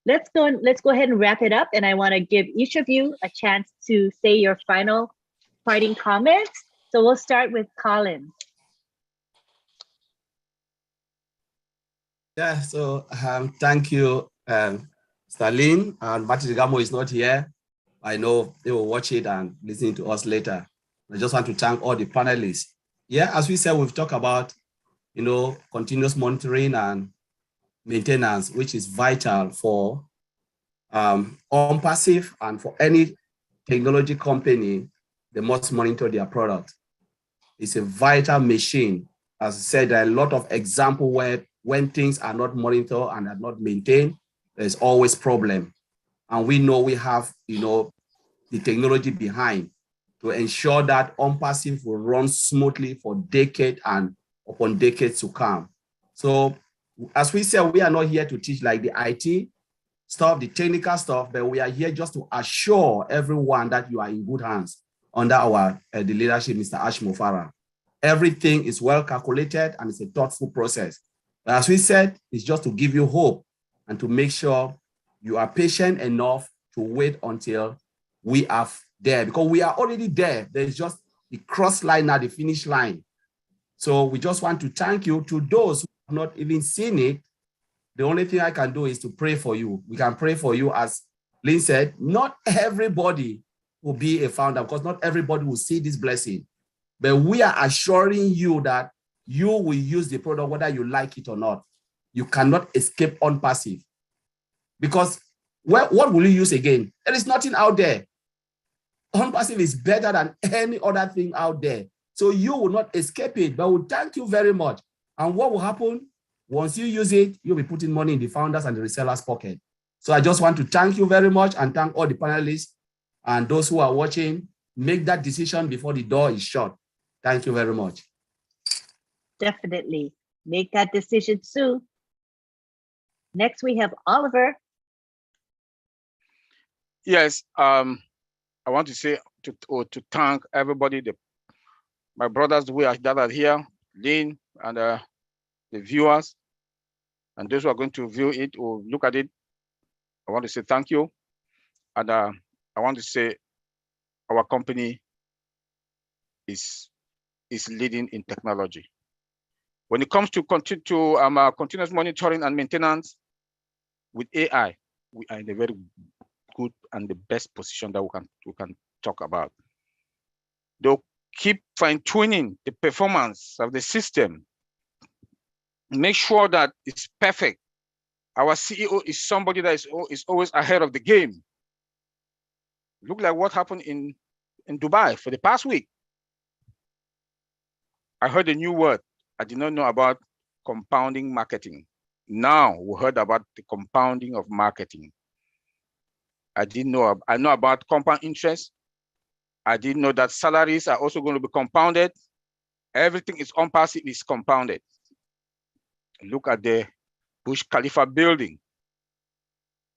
let's go ahead and wrap it up. And I want to give each of you a chance to say your final parting comments. So we'll start with Colin. Yeah, so thank you, Stalin. And Martin Gamo is not here. I know they will watch it and listen to us later. I just want to thank all the panelists. Yeah, as we said, we've talked about, continuous monitoring and maintenance, which is vital for ONPASSIVE and for any technology company. They must monitor their product. It's a vital machine. As I said, there are a lot of examples where when things are not monitored and are not maintained, there's always problem. And we know we have, the technology behind to ensure that ONPASSIVE will run smoothly for decades and upon decades to come. So as we said, we are not here to teach like the IT stuff, the technical stuff, but we are here just to assure everyone that you are in good hands under the leadership, Mr. Ash Mufara. Everything is well calculated and it's a thoughtful process. But as we said, it's just to give you hope and to make sure you are patient enough to wait until we are there, because we are already there. There's just the cross line now, the finish line. So we just want to thank you. To those who have not even seen it, the only thing I can do is to pray for you. We can pray for you. As Lynn said, not everybody will be a founder, because not everybody will see this blessing. But we are assuring you that you will use the product whether you like it or not. You cannot escape ONPASSIVE. Because what will you use again? There is nothing out there. ONPASSIVE is better than any other thing out there. So you will not escape it, but we thank you very much. And what will happen? Once you use it, you'll be putting money in the founders and the resellers' pocket. So I just want to thank you very much and thank all the panelists and those who are watching. Make that decision before the door is shut. Thank you very much. Definitely. Make that decision soon. Next, we have Oliver. Yes, I want to say to thank everybody, my brothers that are here, Lynn, and the viewers, and those who are going to view it or look at it. I want to say thank you. And I want to say our company is leading in technology. When it comes to continuous monitoring and maintenance with AI, we are in a very good and the best position that we can talk about. Though keep fine-tuning the performance of the system. Make sure that it's perfect. Our CEO is somebody that is always ahead of the game. Look like what happened in Dubai for the past week. I heard a new word I did not know about: compounding marketing. Now we heard about the compounding of marketing. I know about compound interest. I didn't know that salaries are also going to be compounded. Everything is ONPASSIVE is compounded. Look at the Burj Khalifa building.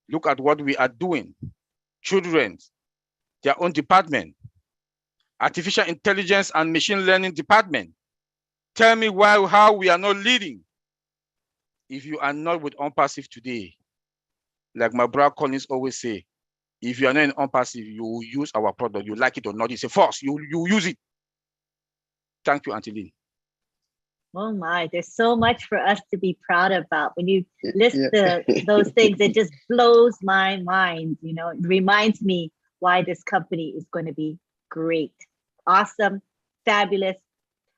Look at what we are doing. Children, their own department. Artificial intelligence and machine learning department. Tell me how we are not leading. If you are not with ONPASSIVE today, like my brother Collins always say, if you are not in ONPASSIVE, you will use our product. You like it or not, it's a force. You use it. Thank you, Auntie Lynn. Oh my, there's so much for us to be proud about. When you list those things, it just blows my mind. You know, it reminds me why this company is going to be great, awesome, fabulous.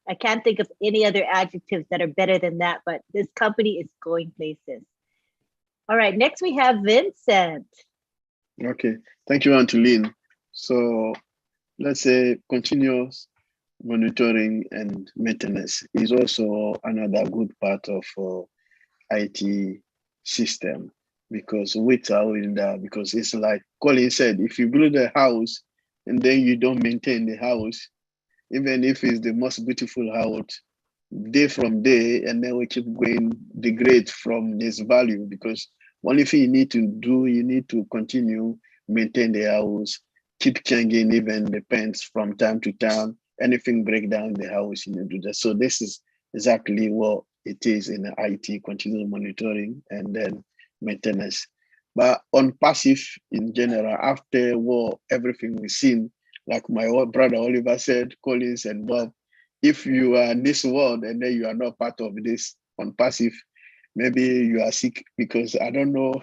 I can't think of any other adjectives that are better than that, but this company is going places. All right, next we have Vincent. Okay, thank you, Auntie Lynn. So let's say continuous monitoring and maintenance is also another good part of IT system, because without that, because it's like Colin said, if you build a house and then you don't maintain the house, even if it's the most beautiful house, day from day, and then we keep going degrade from this value, because only thing you need to do, you need to continue maintain the house, keep changing even the pens from time to time. Anything break down the house, you need to do that. So this is exactly what it is in the IT, continuous monitoring and then maintenance. But ONPASSIVE in general, after everything we've seen, like my brother Oliver said, Collins and Bob, if you are in this world and then you are not part of this ONPASSIVE, maybe you are sick, because I don't know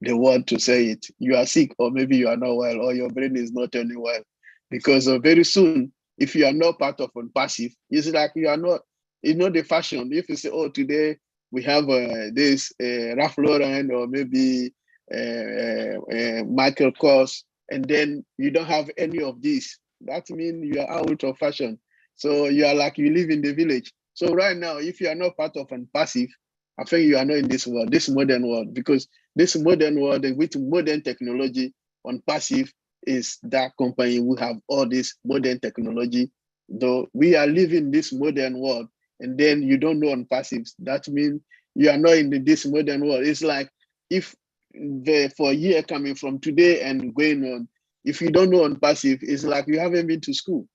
the word to say it. You are sick, or maybe you are not well, or your brain is not turning well. Because very soon, if you are not part of ONPASSIVE, it's like you are not, it's not the fashion. If you say, oh, today we have this Ralph Lauren, or maybe Michael Kors, and then you don't have any of these, that means you are out of fashion. So you are like, you live in the village. So right now, if you are not part of ONPASSIVE, I think you are not in this world, this modern world, because this modern world with modern technology, ONPASSIVE is that company who have all this modern technology. Though we are living this modern world, and then you don't know ONPASSIVE, that means you are not in this modern world. It's like if for a year coming from today and going on, if you don't know ONPASSIVE, it's like you haven't been to school.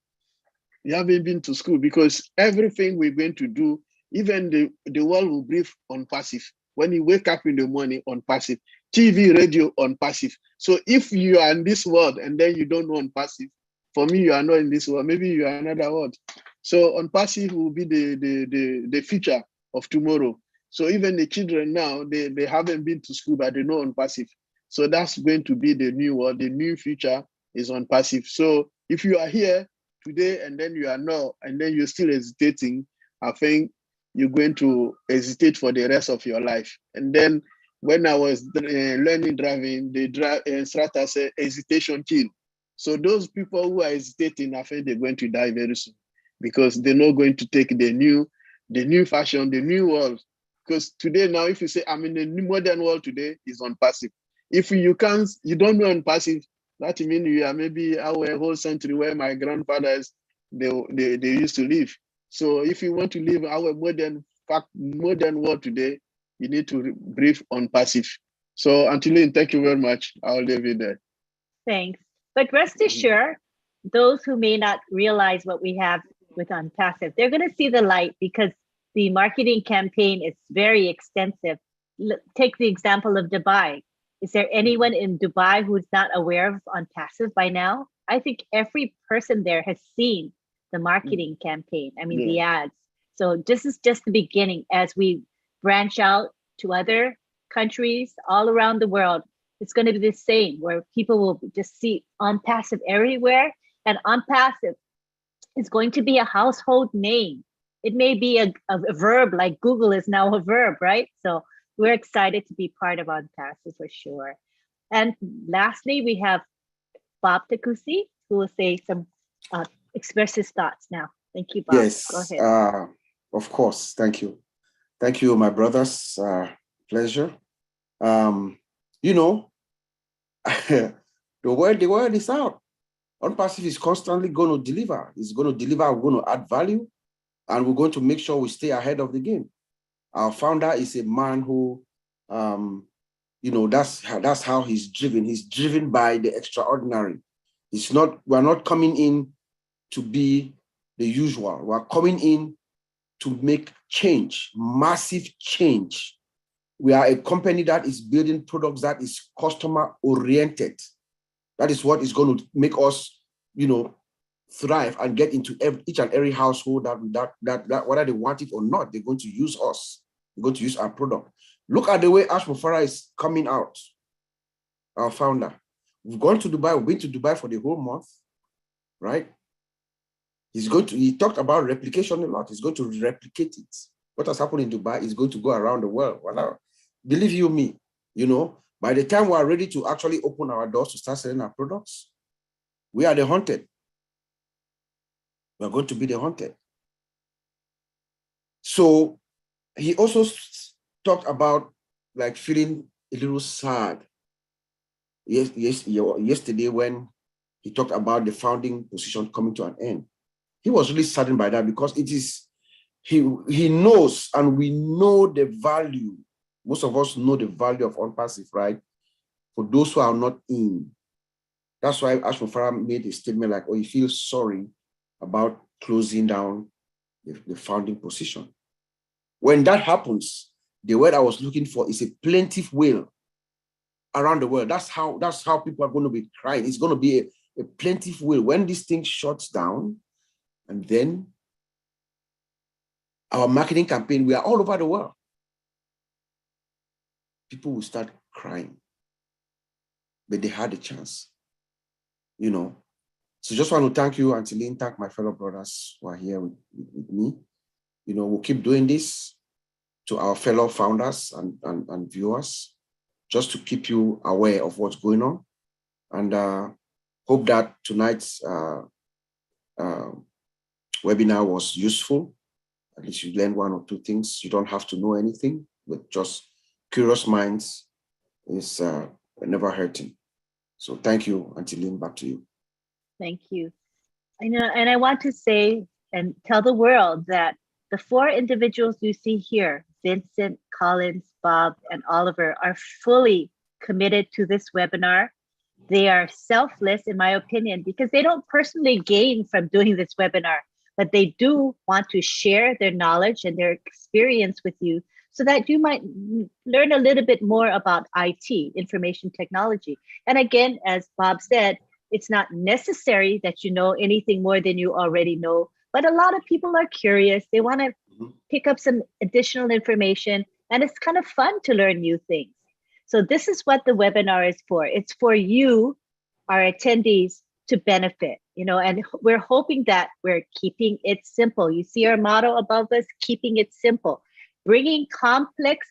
You haven't been to school, because everything we're going to do, even the world will brief ONPASSIVE. When you wake up in the morning, ONPASSIVE. TV, radio, ONPASSIVE. So if you are in this world and then you don't know ONPASSIVE, for me, you are not in this world. Maybe you are another world. So ONPASSIVE will be the future of tomorrow. So even the children now, they haven't been to school, but they know ONPASSIVE. So that's going to be the new world. The new future is ONPASSIVE. So if you are here today and then you are not, and then you're still hesitating, I think you're going to hesitate for the rest of your life. And then when I was learning driving, the instructor said hesitation kill. So those people who are hesitating, I think they're going to die very soon, because they're not going to take the new fashion, the new world. Because today now, if you say I'm in the new modern world today, is ONPASSIVE. If you don't know ONPASSIVE, that means you are maybe our whole century where my grandfathers they used to live. So if you want to live our modern world today, you need to brief ONPASSIVE. So Auntie Lynn, thank you very much. I'll leave it there. Thanks. But rest assured, those who may not realize what we have with ONPASSIVE, they're going to see the light, because the marketing campaign is very extensive. Take the example of Dubai. Is there anyone in Dubai who's not aware of ONPASSIVE by now? I think every person there has seen the marketing campaign. I mean, the ads. So this is just the beginning. As we branch out to other countries all around the world, it's going to be the same, where people will just see ONPASSIVE everywhere. And ONPASSIVE is going to be a household name. It may be a verb, like Google is now a verb, right? So we're excited to be part of ONPASSIVE for sure. And lastly, we have Bob Takusi, who will say some, express his thoughts now. Thank you, Bob. Yes, Go ahead. of course. Thank you. Thank you, my brothers. Pleasure. You know, the word is out. ONPASSIVE is constantly going to deliver. It's going to deliver. We're going to add value, and we're going to make sure we stay ahead of the game. Our founder is a man who, you know, that's how he's driven. He's driven by the extraordinary. We're not coming in to be the usual. We're coming in to make change, massive change. We are a company that is building products that is customer oriented. That is what is going to make us, you know, thrive and get into each and every household that whether they want it or not, they're going to use us. They're going to use our product. Look at the way Ash Mufara is coming out, our founder. We've gone to Dubai. We've been to Dubai for the whole month, right? He talked about replication a lot. He's going to replicate it. What has happened in Dubai is going to go around the world. Well, believe you me, you know, by the time we are ready to actually open our doors to start selling our products, we are the hunted. We're going to be the hunted. So he also talked about like feeling a little sad. Yesterday when he talked about the founding position coming to an end, he was really saddened by that because it is, he knows, and we know the value. Most of us know the value of ONPASSIVE, right? For those who are not in. That's why Ash Mufara made a statement like, oh, he feels sorry about closing down the founding position. When that happens, the word I was looking for is a plaintive wail around the world. That's how people are going to be crying. It's going to be a plaintive wail when this thing shuts down. And then our marketing campaign, we are all over the world. People will start crying, but they had a chance, you know. So just want to thank you, Auntie Lynn, thank my fellow brothers who are here with me. You know, we'll keep doing this to our fellow founders and viewers, just to keep you aware of what's going on. And hope that tonight's webinar was useful. At least you learned one or two things. You don't have to know anything, but just curious minds is never hurting. So thank you, Auntie Lynn, back to you. Thank you. I know, and I want to say and tell the world that the 4 individuals you see here, Vincent, Collins, Bob, and Oliver, are fully committed to this webinar. They are selfless, in my opinion, because they don't personally gain from doing this webinar, but they do want to share their knowledge and their experience with you so that you might learn a little bit more about IT, information technology. And again, as Bob said, it's not necessary that you know anything more than you already know, but a lot of people are curious. They want to pick up some additional information, and it's kind of fun to learn new things. So this is what the webinar is for. It's for you, our attendees, to benefit, you know, and we're hoping that we're keeping it simple. You see our motto above us, keeping it simple, bringing complex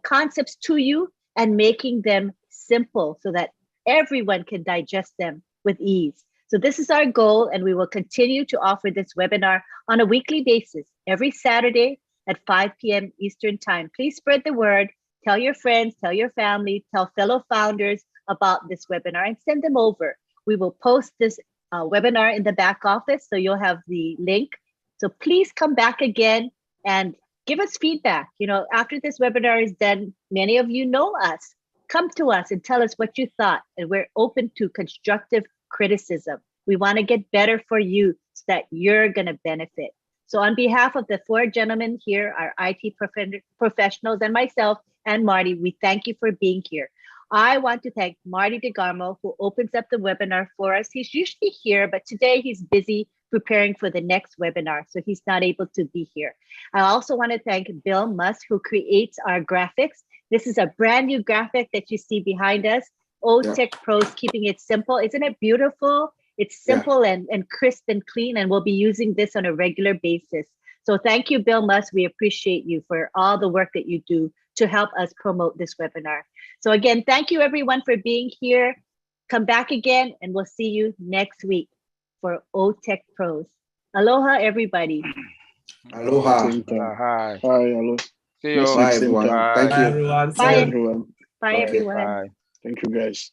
concepts to you and making them simple so that everyone can digest them with ease. So this is our goal, and we will continue to offer this webinar on a weekly basis, every Saturday at 5 p.m. Eastern Time. Please spread the word, tell your friends, tell your family, tell fellow founders about this webinar and send them over. We will post this webinar in the back office, so you'll have the link. So please come back again and give us feedback. You know, after this webinar is done, many of you know us. Come to us and tell us what you thought, and we're open to constructive criticism. We want to get better for you so that you're going to benefit. So on behalf of the 4 gentlemen here, our IT professionals and myself and Marty, we thank you for being here. I want to thank Marty DeGarmo, who opens up the webinar for us. He's usually here, but today he's busy preparing for the next webinar, so he's not able to be here. I also want to thank Bill Musk, who creates our graphics. This is a brand new graphic that you see behind us. Otech Pros, keeping it simple. Isn't it beautiful? It's simple and crisp and clean, and we'll be using this on a regular basis. So thank you, Bill Musk. We appreciate you for all the work that you do to help us promote this webinar. So again, thank you everyone for being here. Come back again, and we'll see you next week for Otech Pros. Aloha, everybody. Aloha. Hi. Bye, aloha. See you. Next Bye, week, same everyone. time. Thank Bye, you. everyone. Bye. Bye, everyone. Bye, Bye. everyone. Bye. Thank you, guys.